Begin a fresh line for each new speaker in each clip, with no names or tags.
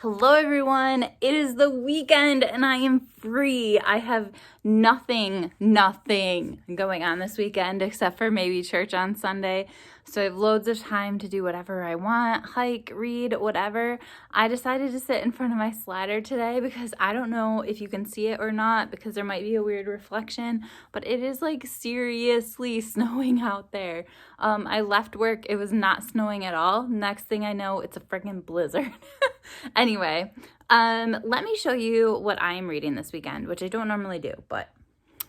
Hello everyone, it is the weekend and I am free. I have nothing going on this weekend except for maybe church on Sunday. So I have loads of time to do whatever I want, hike, read, whatever. I decided to sit in front of my slider today because I don't know if you can see it or not because there might be a weird reflection, but it is like seriously snowing out there. I left work, it was not snowing at all. Next thing I know, it's a freaking blizzard. Anyway, let me show you what I am reading this weekend, which I don't normally do, but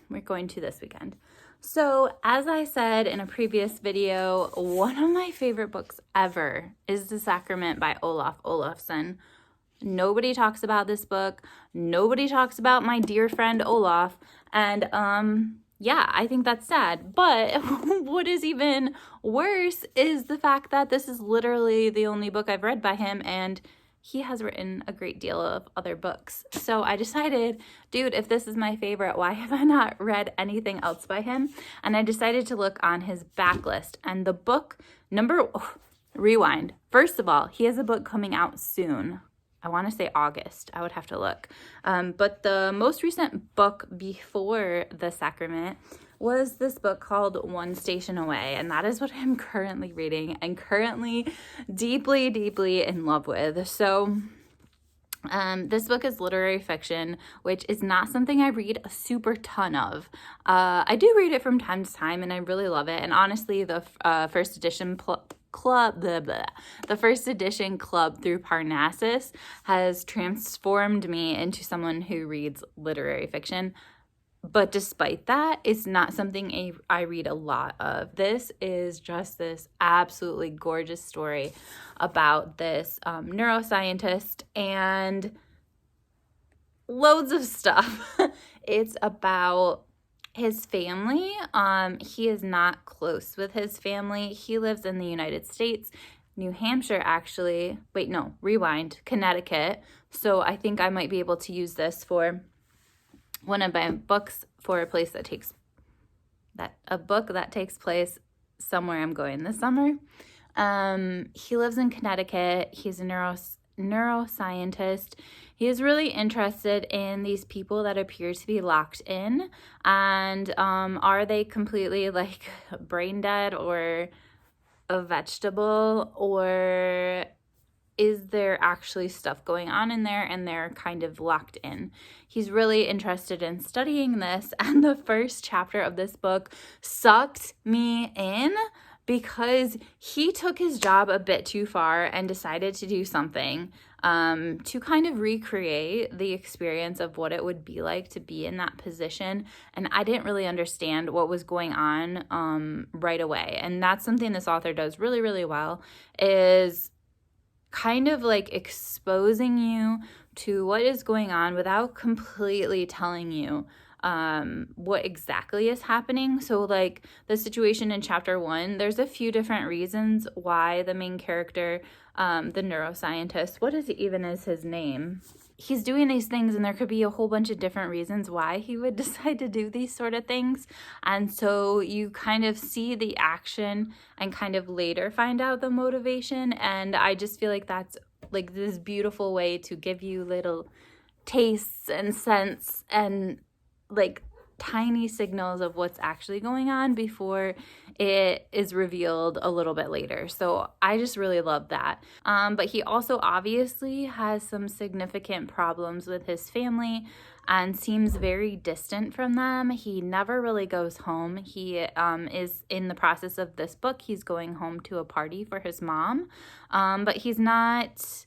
we're going to this weekend. So, as I said in a previous video, one of my favorite books ever is The Sacrament by Olaf Olafsson. Nobody talks about this book. Nobody talks about my dear friend Olaf. And, yeah, I think that's sad. But what is even worse is the fact that this is literally the only book I've read by him, and he has written a great deal of other books. So I decided, dude, if this is my favorite, why have I not read anything else by him? And I decided to look on his backlist. And the book rewind. First of all, he has a book coming out soon. I want to say August. I would have to look. But the most recent book before The Sacrament was this book called One Station Away, and that is what I'm currently reading and currently deeply in love with. So this book is literary fiction, which is not something I read a super ton of. I do read it from time to time, and I really love it. And honestly, the first edition the first edition club through Parnassus has transformed me into someone who reads literary fiction. But despite that, it's not something I read a lot of. This is just this absolutely gorgeous story about this neuroscientist and loads of stuff. It's about his family. He is not close with his family. He lives in the United States, New Hampshire, actually. Wait, no, rewind, Connecticut. So I think I might be able to use this for one of my books for a book that takes place somewhere I'm going this summer. He lives in Connecticut. He's a neuroscientist. He is really interested in these people that appear to be locked in, and are they completely like brain dead or a vegetable, or is there actually stuff going on in there and they're kind of locked in? He's really interested in studying this, and the first chapter of this book sucked me in because he took his job a bit too far and decided to do something to kind of recreate the experience of what it would be like to be in that position. And I didn't really understand what was going on right away. And that's something this author does really well, is kind of like exposing you to what is going on without completely telling you what exactly is happening. So like the situation in chapter 1, there's a few different reasons why the main character, the neuroscientist, what is his name? He's doing these things, and there could be a whole bunch of different reasons why he would decide to do these sort of things. And so you kind of see the action and kind of later find out the motivation. And I just feel like that's like this beautiful way to give you little tastes and scents and like tiny signals of what's actually going on before it is revealed a little bit later. So I just really love that. But he also obviously has some significant problems with his family and seems very distant from them. He never really goes home. He is in the process of this book. He's going home to a party for his mom, but he's not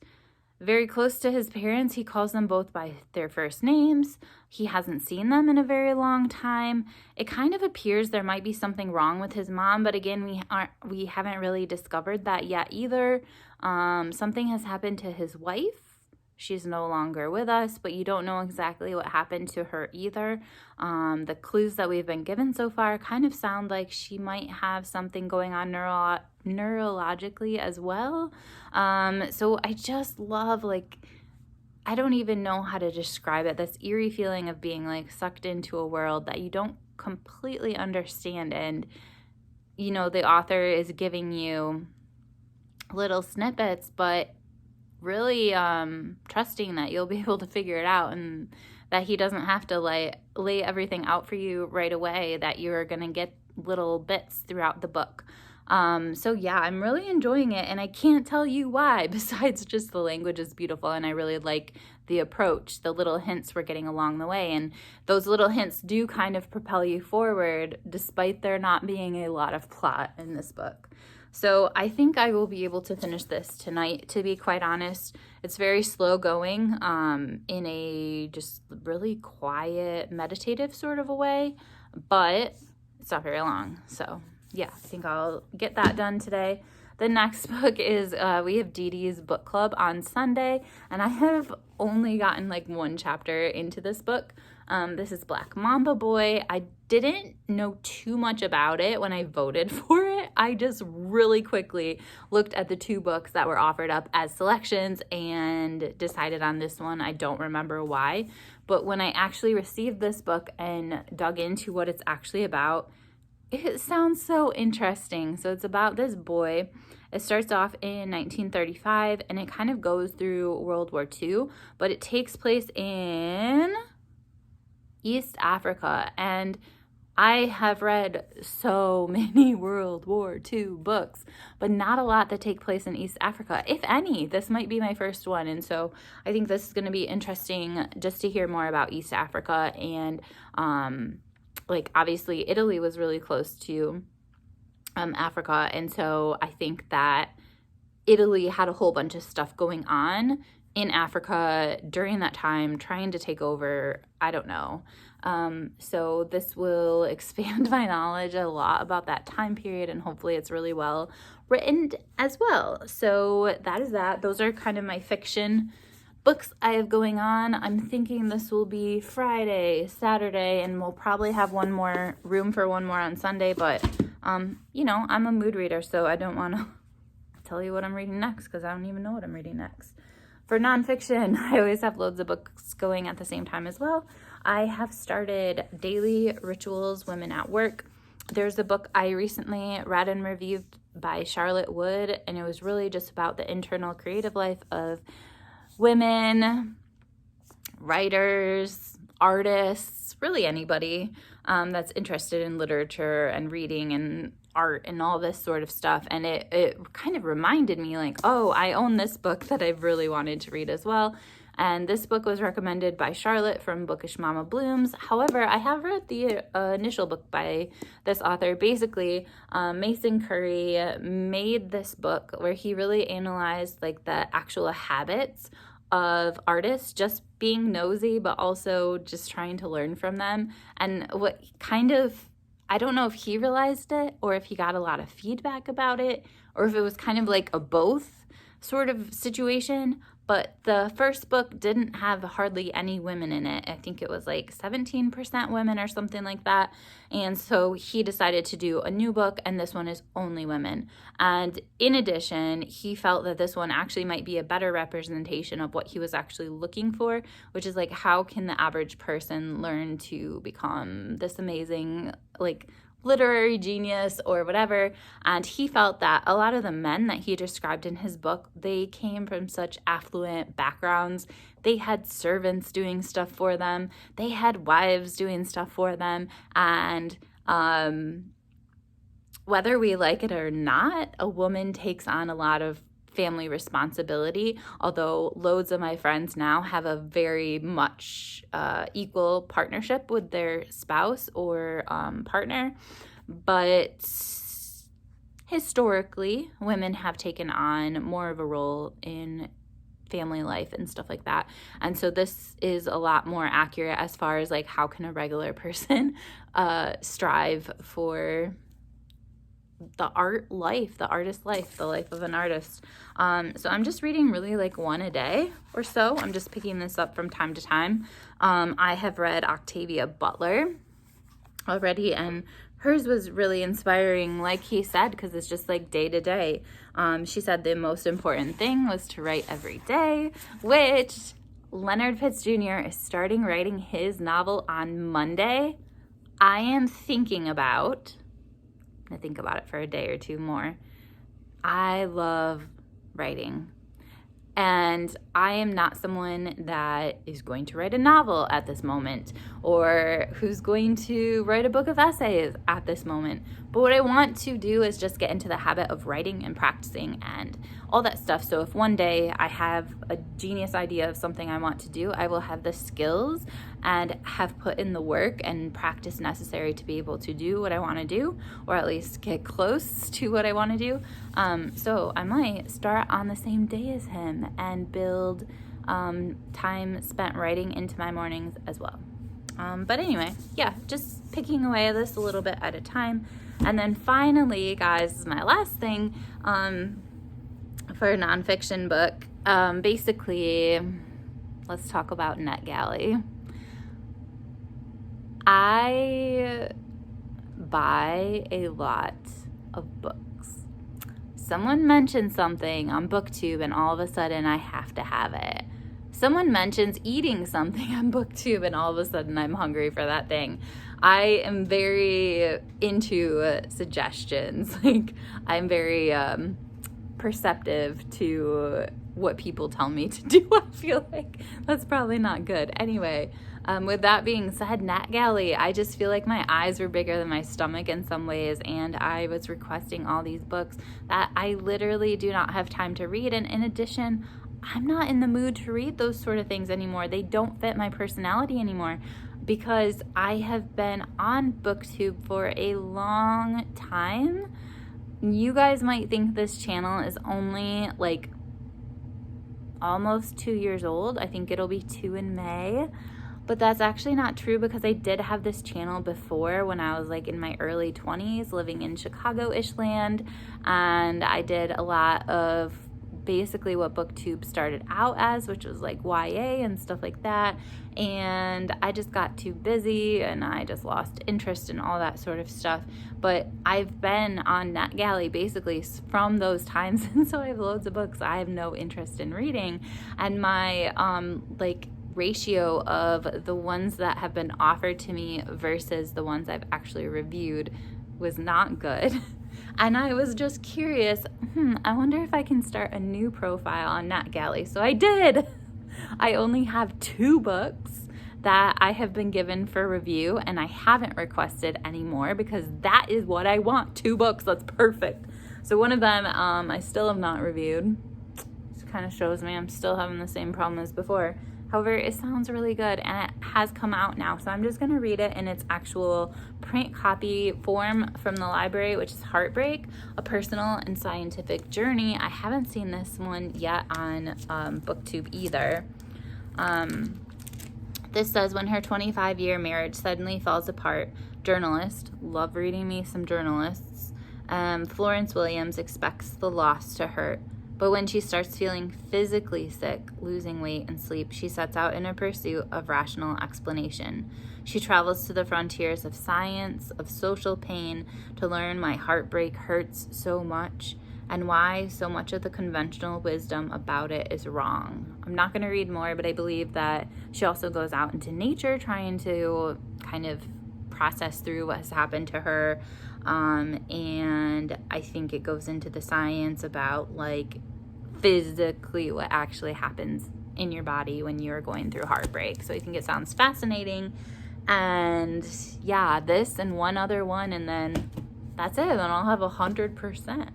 very close to his parents. He calls them both by their first names. He hasn't seen them in a very long time. It kind of appears there might be something wrong with his mom, but again, we haven't really discovered that yet either. Something has happened to his wife. She's no longer with us, but you don't know exactly what happened to her either. The clues that we've been given so far kind of sound like she might have something going on neurologically as well. So I just love, like, I don't even know how to describe it, this eerie feeling of being like sucked into a world that you don't completely understand. And, the author is giving you little snippets, but really trusting that you'll be able to figure it out, and that he doesn't have to lay everything out for you right away, that you're going to get little bits throughout the book. So yeah, I'm really enjoying it, and I can't tell you why, besides just the language is beautiful, and I really like the approach, the little hints we're getting along the way, and those little hints do kind of propel you forward, despite there not being a lot of plot in this book. So I think I will be able to finish this tonight, to be quite honest. It's very slow going, in a just really quiet, meditative sort of a way, but it's not very long. So yeah, I think I'll get that done today. The next book is, we have Dee Dee's book club on Sunday, and I have only gotten like one chapter into this book. This is Black Mambo Boy. I didn't know too much about it when I voted for it. I just really quickly looked at the two books that were offered up as selections and decided on this one. I don't remember why, but when I actually received this book and dug into what it's actually about, it sounds so interesting. So it's about this boy. It starts off in 1935 and it kind of goes through World War II, but it takes place in East Africa. And I have read so many World War II books, but not a lot that take place in East Africa, if any. This might be my first one. And so I think this is going to be interesting just to hear more about East Africa. And like obviously Italy was really close to Africa, and so I think that Italy had a whole bunch of stuff going on in Africa during that time, trying to take over. I don't know. So this will expand my knowledge a lot about that time period, and hopefully it's really well written as well. So that is that. Those are kind of my fiction books I have going on. I'm thinking this will be Friday, Saturday, and we'll probably have room for one more on Sunday, but you know, I'm a mood reader, so I don't want to tell you what I'm reading next because I don't even know what I'm reading next. For nonfiction, I always have loads of books going at the same time as well. I have started Daily Rituals, Women at Work. There's a book I recently read and reviewed by Charlotte Wood, and it was really just about the internal creative life of women, writers, artists, really anybody that's interested in literature and reading and art and all this sort of stuff. And it kind of reminded me like, oh, I own this book that I've really wanted to read as well. And this book was recommended by Charlotte from Bookish Mama Blooms. However, I have read the initial book by this author. Basically, Mason Curry made this book where he really analyzed like the actual habits of artists, just being nosy, but also just trying to learn from them. And what kind of, I don't know if he realized it or if he got a lot of feedback about it, or if it was kind of like a both sort of situation. But the first book didn't have hardly any women in it. I think it was like 17% women or something like that. And so he decided to do a new book, and this one is only women. And in addition, he felt that this one actually might be a better representation of what he was actually looking for, which is like, how can the average person learn to become this amazing, like, literary genius or whatever. And he felt that a lot of the men that he described in his book, they came from such affluent backgrounds. They had servants doing stuff for them. They had wives doing stuff for them. And whether we like it or not, a woman takes on a lot of family responsibility, although loads of my friends now have a very much equal partnership with their spouse or partner. But historically, women have taken on more of a role in family life and stuff like that. And so this is a lot more accurate as far as like, how can a regular person strive for the art life, the artist life, the life of an artist. So I'm just reading really like one a day or so. I'm just picking this up from time to time. I have read Octavia Butler already, and hers was really inspiring, like he said, because it's just like day to day. She said the most important thing was to write every day, which Leonard Pitts Jr. is starting writing his novel on Monday. I am thinking about, I think about it for a day or two more. I love writing. And I am not someone that is going to write a novel at this moment or who's going to write a book of essays at this moment. But what I want to do is just get into the habit of writing and practicing and all that stuff. So if one day I have a genius idea of something I want to do, I will have the skills and have put in the work and practice necessary to be able to do what I want to do, or at least get close to what I want to do. So I might start on the same day as him and build time spent writing into my mornings as well. But anyway, yeah, just picking away at this a little bit at a time. And then finally, guys, this is my last thing for a nonfiction book. Basically, let's talk about NetGalley. I buy a lot of books. Someone mentions something on BookTube and all of a sudden I have to have it. Someone mentions eating something on BookTube and all of a sudden I'm hungry for that thing. I am very into suggestions. Like, I'm very perceptive to what people tell me to do. I feel like that's probably not good. Anyway, with that being said, NetGalley, I just feel like my eyes were bigger than my stomach in some ways, and I was requesting all these books that I literally do not have time to read. And in addition, I'm not in the mood to read those sort of things anymore. They don't fit my personality anymore because I have been on BookTube for a long time. You guys might think this channel is only like almost 2 years old. I think it'll be 2 in May. But that's actually not true because I did have this channel before when I was like in my early 20s living in Chicago-ish land. And I did a lot of basically what BookTube started out as, which was like YA and stuff like that. And I just got too busy and I just lost interest in all that sort of stuff. But I've been on NetGalley basically from those times, and so I have loads of books I have no interest in reading. And my ratio of the ones that have been offered to me versus the ones I've actually reviewed was not good. And I was just curious, I wonder if I can start a new profile on NetGalley. So I did. I only have 2 books that I have been given for review, and I haven't requested any more because that is what I want. 2 books, that's perfect. So one of them I still have not reviewed. This kind of shows me I'm still having the same problem as before. However, it sounds really good and it has come out now. So I'm just going to read it in its actual print copy form from the library, which is Heartbreak, A Personal and Scientific Journey. I haven't seen this one yet on BookTube either. This says, when her 25-year marriage suddenly falls apart, journalist, love reading me some journalists, Florence Williams expects the loss to hurt. But when she starts feeling physically sick, losing weight and sleep, she sets out in a pursuit of rational explanation. She travels to the frontiers of science, of social pain, to learn why heartbreak hurts so much and why so much of the conventional wisdom about it is wrong. I'm not going to read more, but I believe that she also goes out into nature trying to kind of process through what has happened to her. And I think it goes into the science about like physically what actually happens in your body when you're going through heartbreak. So I think it sounds fascinating. And yeah, this and one other one, and then that's it. Then I'll have 100%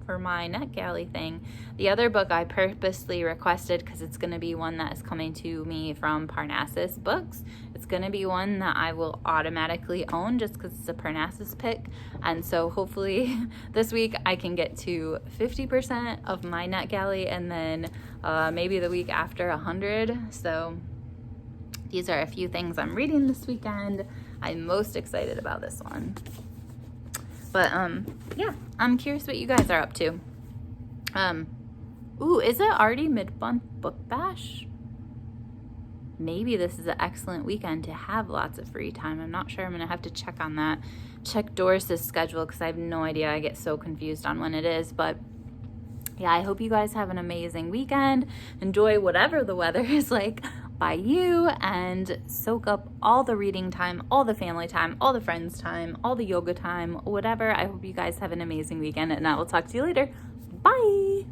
for my NetGalley thing. The other book I purposely requested because it's going to be one that is coming to me from Parnassus Books. It's going to be one that I will automatically own just because it's a Parnassus pick. And so hopefully this week I can get to 50% of my NetGalley, and then maybe the week after 100. So these are a few things I'm reading this weekend. I'm most excited about this one. But yeah, I'm curious what you guys are up to. Is it already mid-month book bash? Maybe this is an excellent weekend to have lots of free time. I'm not sure. I'm gonna have to check on that. Check Doris's schedule because I have no idea. I get so confused on when it is. But yeah, I hope you guys have an amazing weekend. Enjoy whatever the weather is like by you, and soak up all the reading time, all the family time, all the friends time, all the yoga time, whatever. I hope you guys have an amazing weekend, and I will talk to you later. Bye.